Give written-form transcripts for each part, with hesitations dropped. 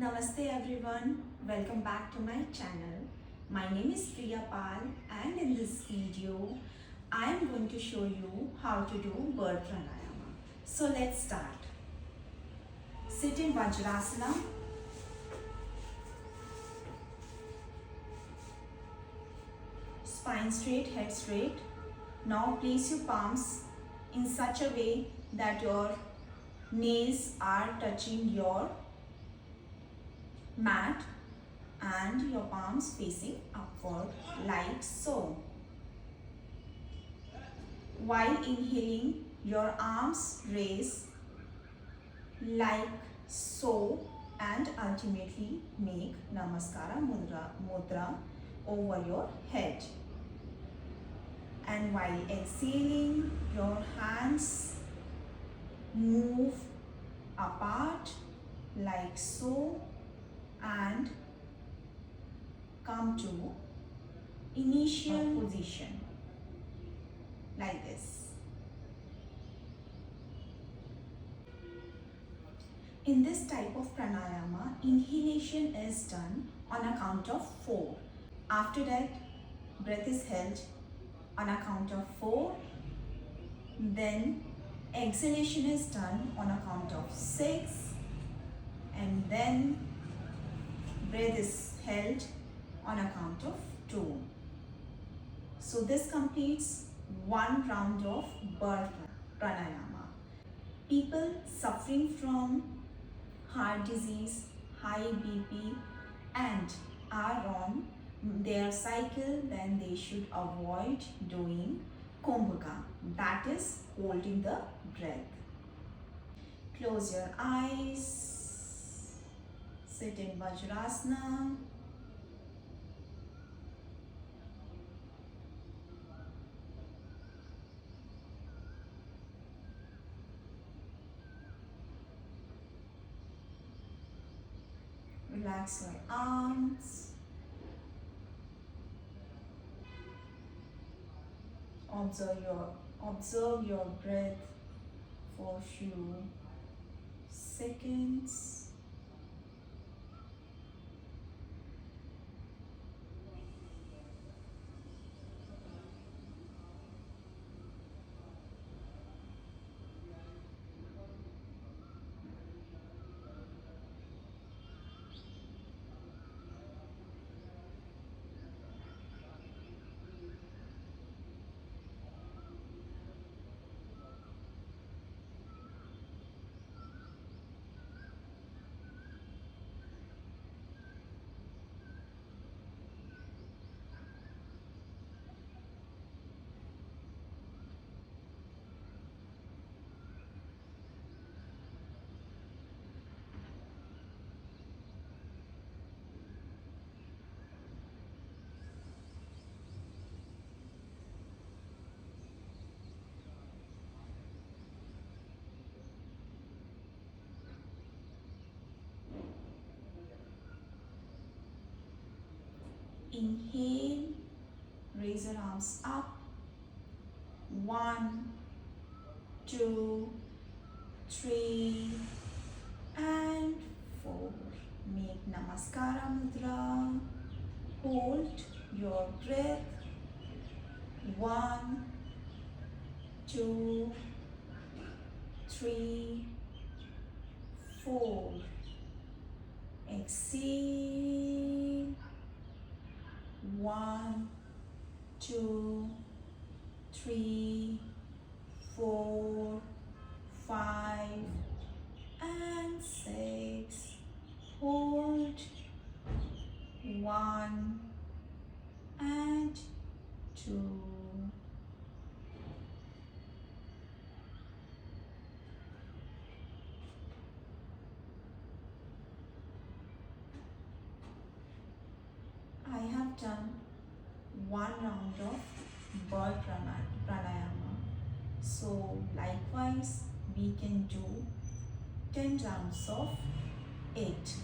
Namaste everyone, welcome back to my channel. My name is Priya Pal and in this video I am going to show you how to do Bird Pranayama. So let's start. Sit in Vajrasana. Spine straight, head straight. Now place your palms in such a way that your nails are touching your mat and your palms facing upward like so. While inhaling, your arms raise like so and ultimately make Namaskara mudra over your head. And while exhaling, your hands move apart like so and come to initial position like this. In this type of pranayama, inhalation is done on a count of 4. After that, breath is held on a count of 4. Then exhalation is done on a count of 6. And then breath is held on a count of 2. So this completes one round of Bird Pranayama. People suffering from heart disease, high BP and are on their cycle, then they should avoid doing Kumbhaka, that is holding the breath. Close your eyes, sit in Vajrasana. Relax your arms. Observe your breath for a few seconds. Inhale, raise your arms up. 1, 2, 3 and 4. Make Namaskara mudra. Hold your breath. 1, 2, 3, 4. Exhale. 1, 2, 3, 4, 5 and 6. Hold. 1 and 2. I have done one round of Bird Pranayama. So likewise we can do 10 rounds of 8.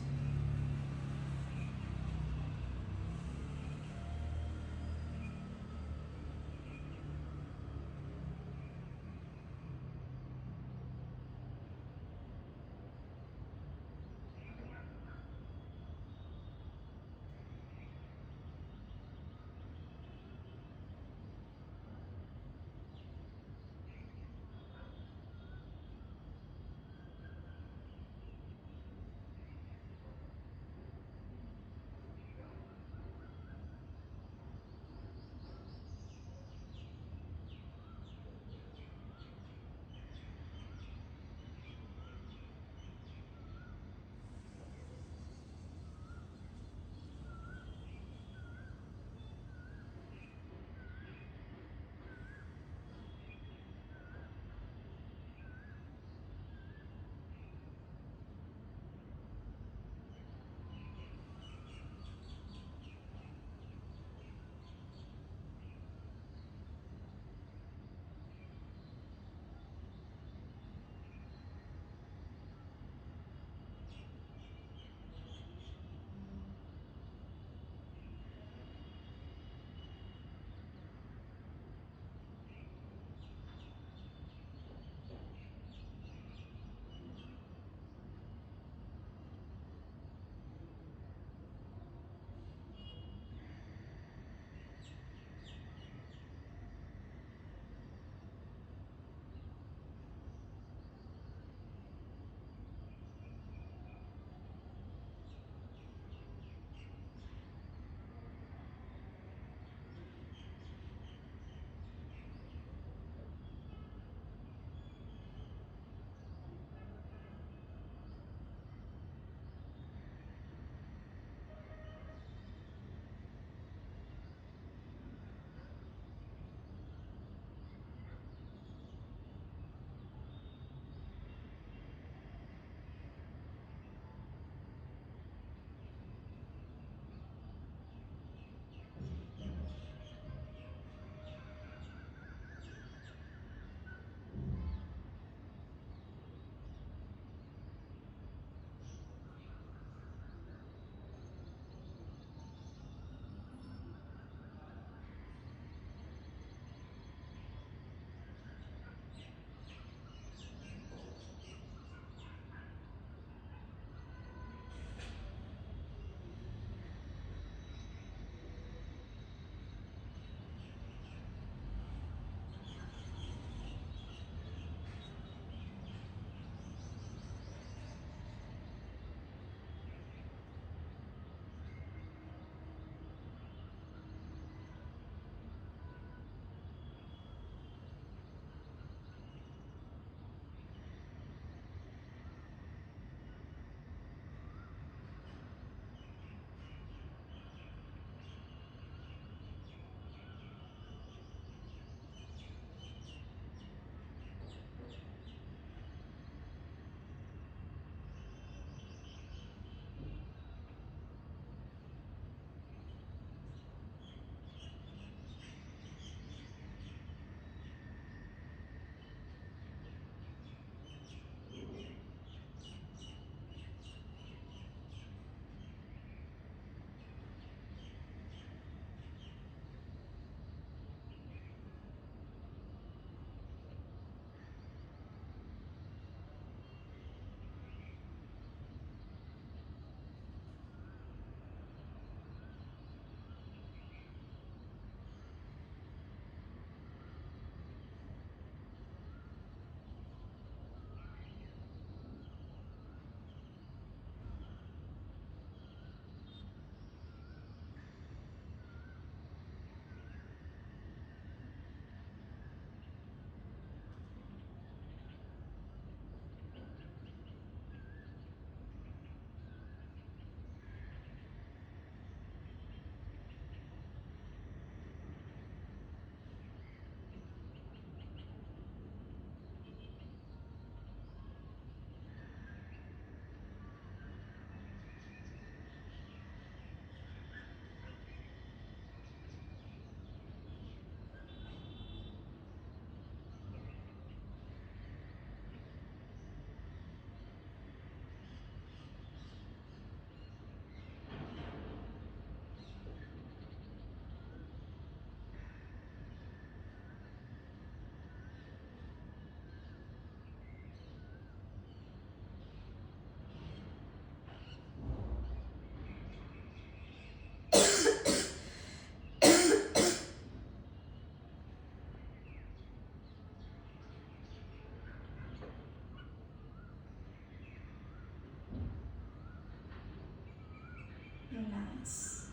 Relax.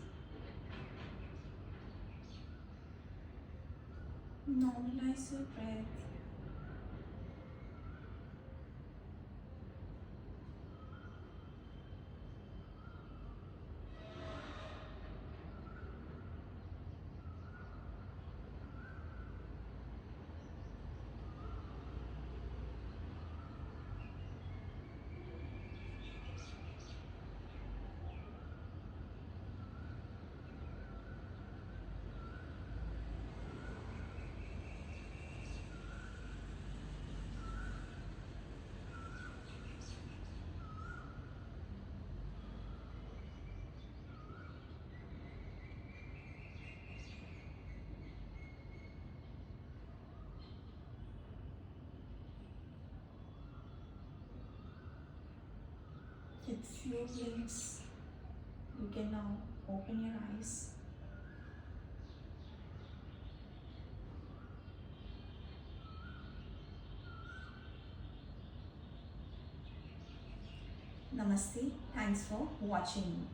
Normalize your breath. With few blinks, you can now open your eyes. Namaste. Thanks for watching.